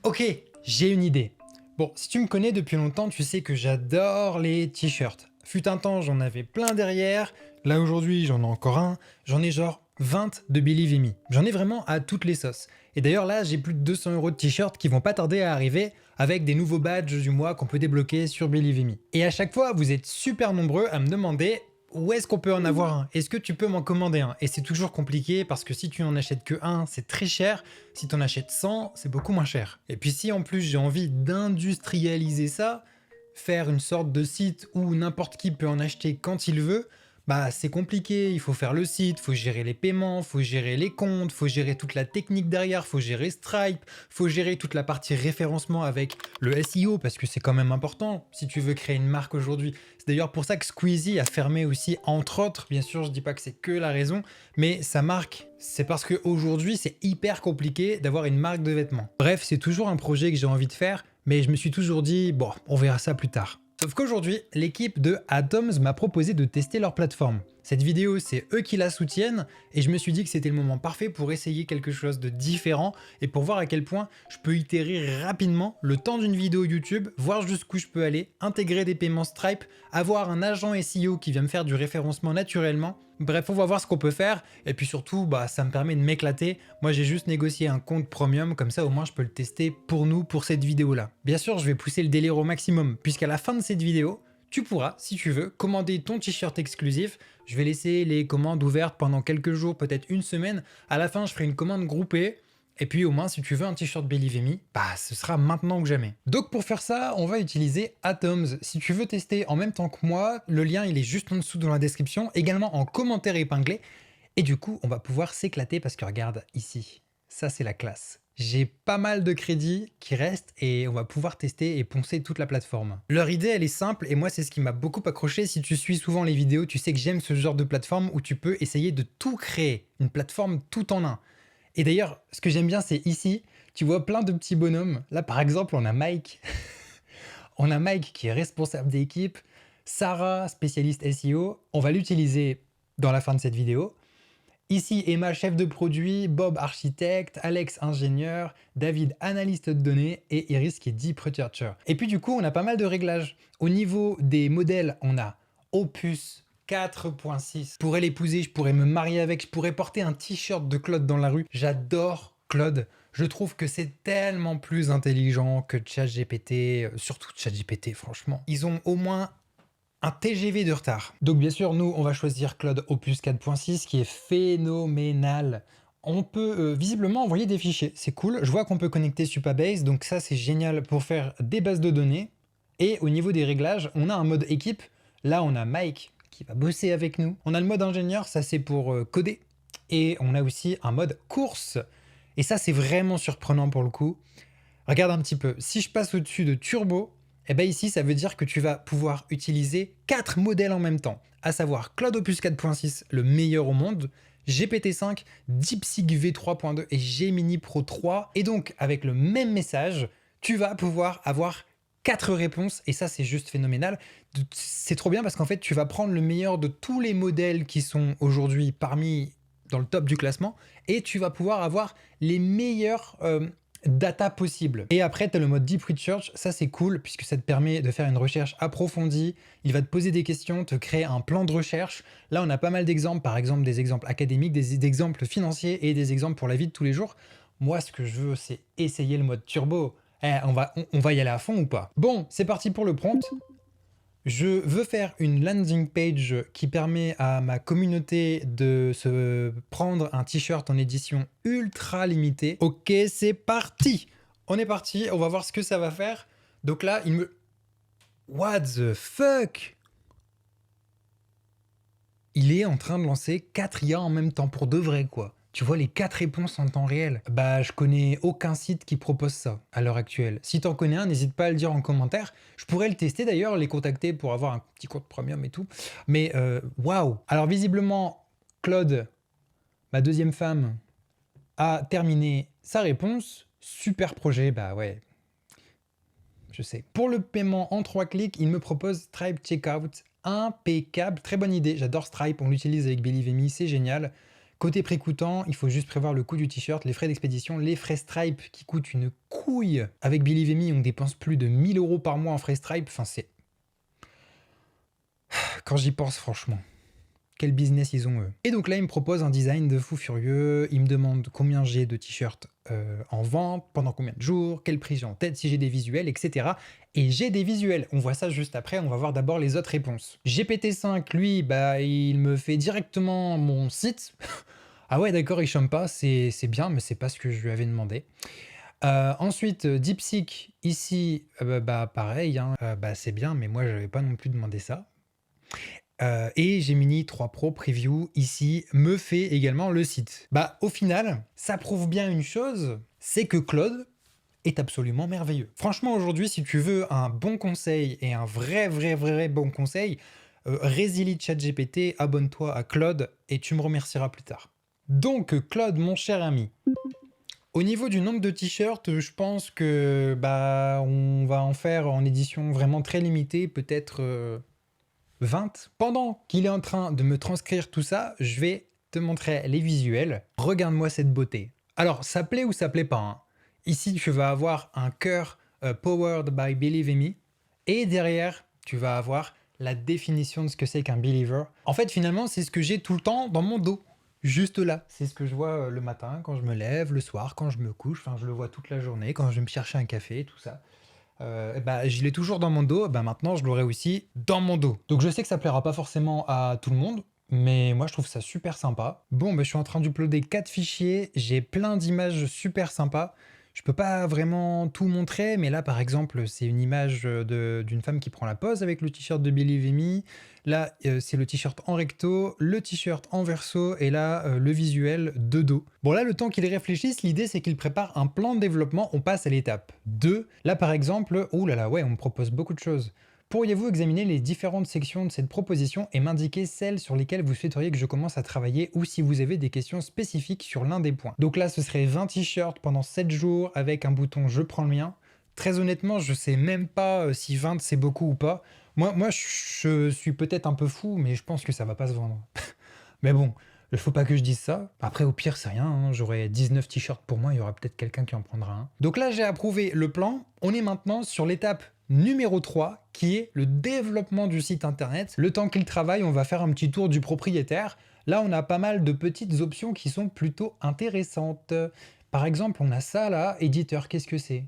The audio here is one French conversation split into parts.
Ok, j'ai une idée. Bon, si tu me connais depuis longtemps, tu sais que j'adore les t-shirts. Fut un temps, j'en avais plein derrière. Là, aujourd'hui, j'en ai encore un. J'en ai genre 20 de Believe Me. J'en ai vraiment à toutes les sauces. Et d'ailleurs, là, j'ai plus de 200 € de t-shirts qui vont pas tarder à arriver avec des nouveaux badges du mois qu'on peut débloquer sur Believe Me. Et à chaque fois, vous êtes super nombreux à me demander où est-ce qu'on peut en avoir un? Est-ce que tu peux m'en commander un? Et c'est toujours compliqué parce que si tu n'en achètes que un, c'est très cher. Si tu en achètes 100, c'est beaucoup moins cher. Et puis si en plus j'ai envie d'industrialiser ça, faire une sorte de site où n'importe qui peut en acheter quand il veut, bah c'est compliqué, il faut faire le site, faut gérer les paiements, faut gérer les comptes, faut gérer toute la technique derrière, faut gérer Stripe, faut gérer toute la partie référencement avec le SEO parce que c'est quand même important si tu veux créer une marque aujourd'hui. C'est d'ailleurs pour ça que Squeezie a fermé aussi, entre autres, bien sûr je dis pas que c'est que la raison, mais sa marque, c'est parce qu'aujourd'hui c'est hyper compliqué d'avoir une marque de vêtements. Bref, c'est toujours un projet que j'ai envie de faire, mais je me suis toujours dit, bon, on verra ça plus tard. Sauf qu'aujourd'hui, l'équipe de Atoms m'a proposé de tester leur plateforme. Cette vidéo, c'est eux qui la soutiennent et je me suis dit que c'était le moment parfait pour essayer quelque chose de différent et pour voir à quel point je peux itérer rapidement le temps d'une vidéo YouTube, voir jusqu'où je peux aller, intégrer des paiements Stripe, avoir un agent SEO qui vient me faire du référencement naturellement. Bref, on va voir ce qu'on peut faire et puis surtout, bah, ça me permet de m'éclater. Moi, j'ai juste négocié un compte premium, comme ça au moins je peux le tester pour nous, pour cette vidéo-là. Bien sûr, je vais pousser le délire au maximum puisqu'à la fin de cette vidéo, tu pourras, si tu veux, commander ton t-shirt exclusif. Je vais laisser les commandes ouvertes pendant quelques jours, peut-être une semaine. À la fin, je ferai une commande groupée. Et puis au moins, si tu veux un t-shirt Believe Me, bah ce sera maintenant que jamais. Donc pour faire ça, on va utiliser Atoms. Si tu veux tester en même temps que moi, le lien il est juste en dessous dans la description, également en commentaire épinglé. Et du coup, on va pouvoir s'éclater parce que regarde ici, ça c'est la classe. J'ai pas mal de crédits qui restent et on va pouvoir tester et poncer toute la plateforme. Leur idée, elle est simple et moi, c'est ce qui m'a beaucoup accroché. Si tu suis souvent les vidéos, tu sais que j'aime ce genre de plateforme où tu peux essayer de tout créer. Une plateforme tout en un. Et d'ailleurs, ce que j'aime bien, c'est ici, tu vois plein de petits bonhommes. Là, par exemple, on a Mike. On a Mike qui est responsable d'équipe. Sarah, spécialiste SEO. On va l'utiliser dans la fin de cette vidéo. Ici, Emma, chef de produit, Bob, architecte, Alex, ingénieur, David, analyste de données et Iris qui est deep researcher. Et puis du coup, on a pas mal de réglages. Au niveau des modèles, on a Opus 4.6. Je pourrais l'épouser, je pourrais me marier avec, je pourrais porter un t-shirt de Claude dans la rue. J'adore Claude. Je trouve que c'est tellement plus intelligent que ChatGPT, surtout ChatGPT, franchement. Ils ont au moins un TGV de retard. Donc bien sûr, nous, on va choisir Claude Opus 4.6 qui est phénoménal. On peut visiblement envoyer des fichiers, c'est cool. Je vois qu'on peut connecter Supabase, donc ça c'est génial pour faire des bases de données. Et au niveau des réglages, on a un mode équipe. Là, on a Mike qui va bosser avec nous. On a le mode ingénieur, ça c'est pour coder. Et on a aussi un mode course. Et ça c'est vraiment surprenant pour le coup. Regarde un petit peu, si je passe au-dessus de Turbo, et bien ici, ça veut dire que tu vas pouvoir utiliser 4 modèles en même temps, à savoir Claude Opus 4.6, le meilleur au monde, GPT-5, DeepSeek V3.2 et Gemini Pro 3. Et donc, avec le même message, tu vas pouvoir avoir 4 réponses, et ça, c'est juste phénoménal. C'est trop bien parce qu'en fait, tu vas prendre le meilleur de tous les modèles qui sont aujourd'hui parmi dans le top du classement, et tu vas pouvoir avoir les meilleurs data possible. Et après, tu as le mode Deep Research, ça c'est cool puisque ça te permet de faire une recherche approfondie, il va te poser des questions, te créer un plan de recherche. Là, on a pas mal d'exemples, par exemple des exemples académiques, des exemples financiers et des exemples pour la vie de tous les jours. Moi, ce que je veux, c'est essayer le mode turbo. On va y aller à fond ou pas? Bon, c'est parti pour le prompt. Je veux faire une landing page qui permet à ma communauté de se prendre un t-shirt en édition ultra limitée. Ok, c'est parti! On est parti, on va voir ce que ça va faire. Donc là, il me... What the fuck? Il est en train de lancer 4 IA en même temps, pour de vrai quoi. Tu vois les 4 réponses en temps réel. Bah, je connais aucun site qui propose ça à l'heure actuelle. Si t'en connais un, n'hésite pas à le dire en commentaire. Je pourrais le tester d'ailleurs, les contacter pour avoir un petit compte premium et tout. Mais waouh! Alors visiblement, Claude, ma deuxième femme, a terminé sa réponse. Super projet, bah ouais, je sais. Pour le paiement en 3 clics, il me propose Stripe Checkout. Impeccable, très bonne idée. J'adore Stripe, on l'utilise avec Believe Me, c'est génial. Côté prix coûtant, il faut juste prévoir le coût du t-shirt, les frais d'expédition, les frais Stripe qui coûtent une couille. Avec Believe Me, on dépense plus de 1000 € par mois en frais Stripe. Enfin, c'est... Quand j'y pense, franchement, quel business ils ont eux. Et donc là, il me propose un design de fou furieux. Il me demande combien j'ai de t-shirts en vente, pendant combien de jours, quel prix j'ai en tête, si j'ai des visuels, etc. Et j'ai des visuels. On voit ça juste après. On va voir d'abord les autres réponses. GPT-5, lui, bah, il me fait directement mon site. Ah ouais, d'accord, il chôme pas, c'est bien, mais c'est pas ce que je lui avais demandé. Ensuite, DeepSeek, ici, bah pareil, hein, bah c'est bien, mais moi j'avais pas non plus demandé ça. Et Gemini 3 Pro Preview, ici, me fait également le site. Bah au final, ça prouve bien une chose, c'est que Claude est absolument merveilleux. Franchement, aujourd'hui, si tu veux un bon conseil et un vrai bon conseil, résilie ChatGPT, abonne-toi à Claude et tu me remercieras plus tard. Donc Claude, mon cher ami, au niveau du nombre de t-shirts, je pense que bah on va en faire en édition vraiment très limitée, peut-être 20. Pendant qu'il est en train de me transcrire tout ça, je vais te montrer les visuels. Regarde-moi cette beauté. Alors, ça plaît ou ça plaît pas, hein. Ici, tu vas avoir un cœur powered by Believe Me. Et derrière, tu vas avoir la définition de ce que c'est qu'un believer. En fait, finalement, c'est ce que j'ai tout le temps dans mon dos. Juste là. C'est ce que je vois le matin, quand je me lève, le soir, quand je me couche. Enfin, je le vois toute la journée, quand je vais me chercher un café, tout ça. Bah, je l'ai toujours dans mon dos, bah maintenant je l'aurai aussi dans mon dos. Donc je sais que ça plaira pas forcément à tout le monde, mais moi je trouve ça super sympa. Bon, bah, je suis en train d'uploader 4 fichiers, j'ai plein d'images super sympas. Je peux pas vraiment tout montrer, mais là par exemple c'est une image d'une femme qui prend la pose avec le t-shirt de Believe Me. Là c'est le t-shirt en recto, le t-shirt en verso et là le visuel de dos. Bon là le temps qu'il réfléchisse, l'idée c'est qu'il prépare un plan de développement, on passe à l'étape 2. Là par exemple, oh là là ouais on me propose beaucoup de choses. Pourriez-vous examiner les différentes sections de cette proposition et m'indiquer celles sur lesquelles vous souhaiteriez que je commence à travailler ou si vous avez des questions spécifiques sur l'un des points. Donc là, ce serait 20 t-shirts pendant 7 jours avec un bouton « Je prends le mien ». Très honnêtement, je sais même pas si 20 c'est beaucoup ou pas. Moi je suis peut-être un peu fou, mais je pense que ça va pas se vendre. Mais bon, il faut pas que je dise ça. Après, au pire, c'est rien, hein. J'aurai 19 t-shirts pour moi, il y aura peut-être quelqu'un qui en prendra un. Donc là, j'ai approuvé le plan. On est maintenant sur l'étape numéro 3, qui est le développement du site internet. Le temps qu'il travaille, on va faire un petit tour du propriétaire. Là, on a pas mal de petites options qui sont plutôt intéressantes. Par exemple, on a ça là, éditeur, qu'est-ce que c'est ?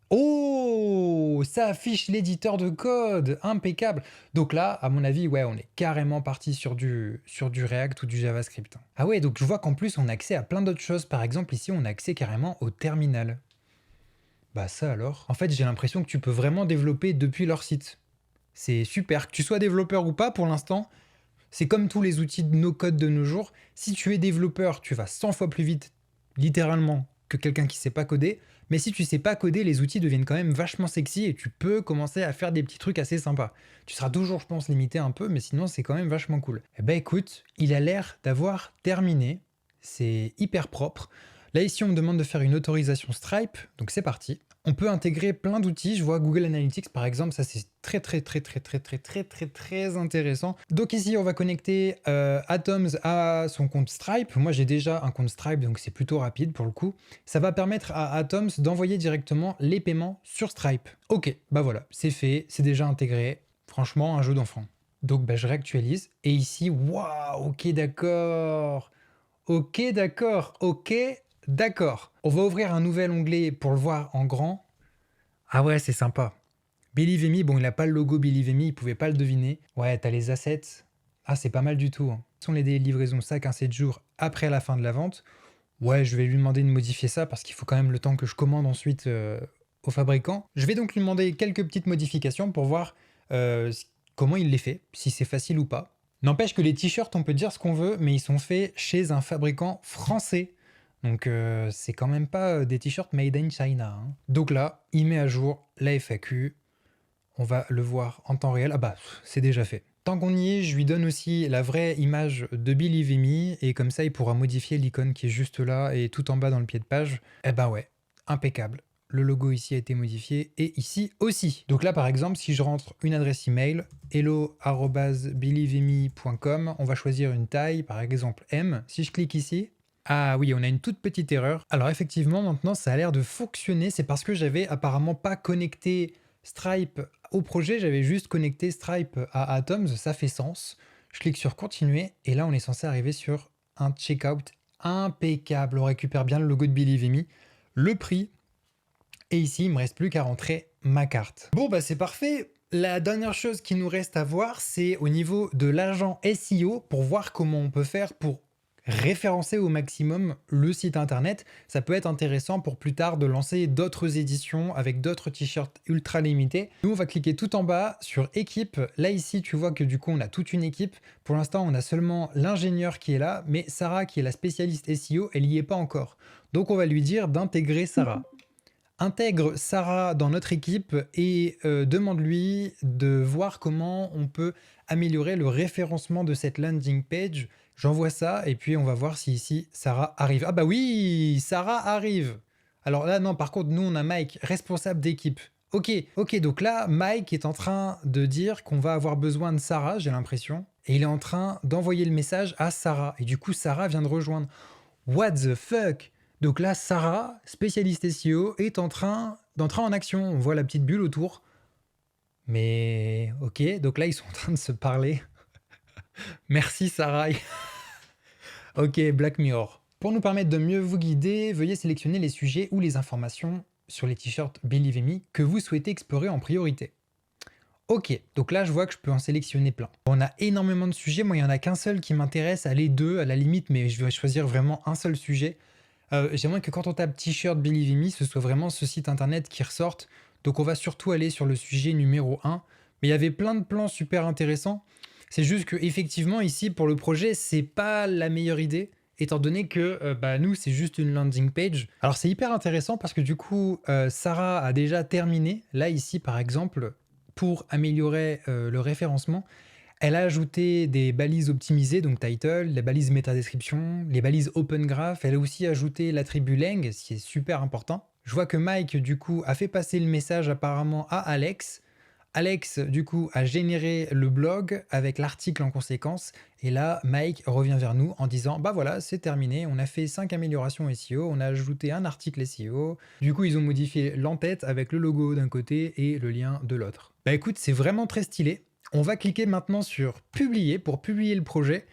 Oh, ça affiche l'éditeur de code, impeccable. Donc là, à mon avis, ouais, on est carrément parti sur du React ou du JavaScript. Ah ouais, donc je vois qu'en plus, on a accès à plein d'autres choses. Par exemple, ici, on a accès carrément au terminal. Bah ça alors. En fait, j'ai l'impression que tu peux vraiment développer depuis leur site. C'est super. Que tu sois développeur ou pas, pour l'instant, c'est comme tous les outils de no-code de nos jours. Si tu es développeur, tu vas 100 fois plus vite, littéralement, que quelqu'un qui sait pas coder. Mais si tu sais pas coder, les outils deviennent quand même vachement sexy et tu peux commencer à faire des petits trucs assez sympas. Tu seras toujours, je pense, limité un peu, mais sinon c'est quand même vachement cool. Eh ben écoute, il a l'air d'avoir terminé. C'est hyper propre. Là ici, on me demande de faire une autorisation Stripe, donc c'est parti. On peut intégrer plein d'outils, je vois Google Analytics par exemple, ça c'est très intéressant. Donc ici on va connecter Atoms à son compte Stripe. Moi j'ai déjà un compte Stripe donc c'est plutôt rapide pour le coup. Ça va permettre à Atoms d'envoyer directement les paiements sur Stripe. Ok, bah voilà, c'est fait, c'est déjà intégré. Franchement un jeu d'enfant. Donc bah, je réactualise et ici, waouh, ok d'accord. Ok d'accord. On va ouvrir un nouvel onglet pour le voir en grand. Ah ouais, c'est sympa. Believe Me, bon, il n'a pas le logo Believe Me, il pouvait pas le deviner. Ouais, t'as les assets. Ah, c'est pas mal du tout, hein. Ce sont les délais de livraison 5 à 7 jours après la fin de la vente. Ouais, je vais lui demander de modifier ça parce qu'il faut quand même le temps que je commande ensuite au fabricant. Je vais donc lui demander quelques petites modifications pour voir comment il les fait, si c'est facile ou pas. N'empêche que les t-shirts, on peut dire ce qu'on veut, mais ils sont faits chez un fabricant français. Donc c'est quand même pas des t-shirts made in China, hein. Donc là, il met à jour la FAQ. On va le voir en temps réel. Ah bah, c'est déjà fait. Tant qu'on y est, je lui donne aussi la vraie image de Believe Me, et comme ça, il pourra modifier l'icône qui est juste là et tout en bas dans le pied de page. Eh ben ouais, impeccable. Le logo ici a été modifié et ici aussi. Donc là, par exemple, si je rentre une adresse email, hello@believeme.com, on va choisir une taille, par exemple M. Si je clique ici, ah oui, on a une toute petite erreur. Alors effectivement, maintenant, ça a l'air de fonctionner. C'est parce que j'avais apparemment pas connecté Stripe au projet, j'avais juste connecté Stripe à Atoms, ça fait sens. Je clique sur continuer et là, on est censé arriver sur un checkout impeccable. On récupère bien le logo de Believe Me, le prix. Et ici, il me reste plus qu'à rentrer ma carte. Bon, bah c'est parfait. La dernière chose qui nous reste à voir, c'est au niveau de l'agent SEO pour voir comment on peut faire pour référencer au maximum le site internet. Ça peut être intéressant pour plus tard de lancer d'autres éditions avec d'autres t-shirts ultra limités. Nous, on va cliquer tout en bas sur équipe. Là, ici, tu vois que du coup, on a toute une équipe. Pour l'instant, on a seulement l'ingénieur qui est là, mais Sarah, qui est la spécialiste SEO, elle n'y est pas encore. Donc, on va lui dire d'intégrer Sarah. Intègre Sarah dans notre équipe et demande-lui de voir comment on peut améliorer le référencement de cette landing page. J'envoie ça et puis on va voir si ici Sarah arrive. Ah bah oui, Sarah arrive. Alors là, non, par contre, nous, on a Mike, responsable d'équipe. Ok, donc là, Mike est en train de dire qu'on va avoir besoin de Sarah, j'ai l'impression. Et il est en train d'envoyer le message à Sarah. Et du coup, Sarah vient de rejoindre. What the fuck? Donc là, Sarah, spécialiste SEO, est en train d'entrer en action. On voit la petite bulle autour. Mais ok, donc là, ils sont en train de se parler. Merci Sarah. Ok, Black Mirror. Pour nous permettre de mieux vous guider, veuillez sélectionner les sujets ou les informations sur les t-shirts Believe Me que vous souhaitez explorer en priorité. Ok, donc là je vois que je peux en sélectionner plein. On a énormément de sujets, moi il n'y en a qu'un seul qui m'intéresse, allez deux à la limite, mais je vais choisir vraiment un seul sujet. J'aimerais que quand on tape t-shirt Believe Me, ce soit vraiment ce site internet qui ressorte. Donc on va surtout aller sur le sujet numéro 1. Mais il y avait plein de plans super intéressants. C'est juste que effectivement ici pour le projet, c'est pas la meilleure idée, étant donné que nous c'est juste une landing page. Alors c'est hyper intéressant parce que du coup Sarah a déjà terminé. Là ici par exemple, pour améliorer le référencement, elle a ajouté des balises optimisées, donc title, les balises métadescription, les balises open graph. Elle a aussi ajouté l'attribut lang, ce qui est super important. Je vois que Mike, du coup, a fait passer le message apparemment à Alex. Alex, du coup, a généré le blog avec l'article en conséquence. Et là, Mike revient vers nous en disant « Bah voilà, c'est terminé, on a fait 5 améliorations SEO, on a ajouté un article SEO. » Du coup, ils ont modifié l'entête avec le logo d'un côté et le lien de l'autre. Bah écoute, c'est vraiment très stylé. On va cliquer maintenant sur publier pour publier le projet.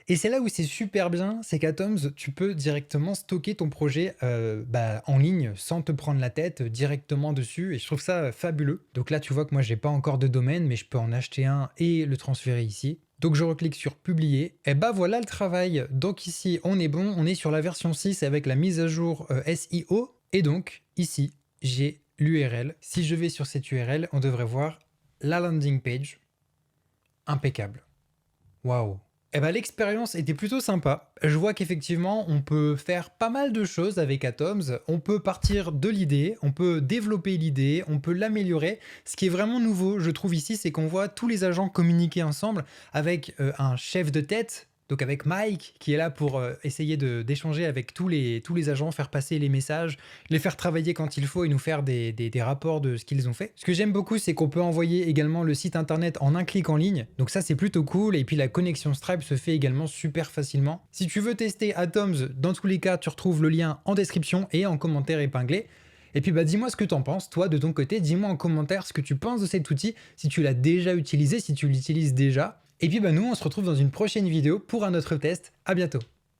Et c'est là où c'est super bien, c'est qu'Atoms, tu peux directement stocker ton projet en ligne sans te prendre la tête directement dessus. Et je trouve ça fabuleux. Donc là, tu vois que moi, j'ai pas encore de domaine, mais je peux en acheter un et le transférer ici. Donc je reclique sur publier. Et bah voilà le travail. Donc ici, on est bon. On est sur la version 6 avec la mise à jour SEO. Et donc ici, j'ai l'URL. Si je vais sur cette URL, on devrait voir la landing page. Impeccable. Waouh. Eh ben, l'expérience était plutôt sympa. Je vois qu'effectivement, on peut faire pas mal de choses avec Atoms. On peut partir de l'idée, on peut développer l'idée, on peut l'améliorer. Ce qui est vraiment nouveau, je trouve ici, c'est qu'on voit tous les agents communiquer ensemble avec un chef de tête. Donc avec Mike qui est là pour essayer d'échanger avec tous les agents, faire passer les messages, les faire travailler quand il faut et nous faire des rapports de ce qu'ils ont fait. Ce que j'aime beaucoup, c'est qu'on peut envoyer également le site internet en un clic en ligne. Donc ça, c'est plutôt cool. Et puis la connexion Stripe se fait également super facilement. Si tu veux tester Atoms, dans tous les cas, tu retrouves le lien en description et en commentaire épinglé. Et puis dis-moi ce que t'en penses, toi de ton côté, dis-moi en commentaire ce que tu penses de cet outil, si tu l'as déjà utilisé, si tu l'utilises déjà. Et puis nous on se retrouve dans une prochaine vidéo pour un autre test. À bientôt.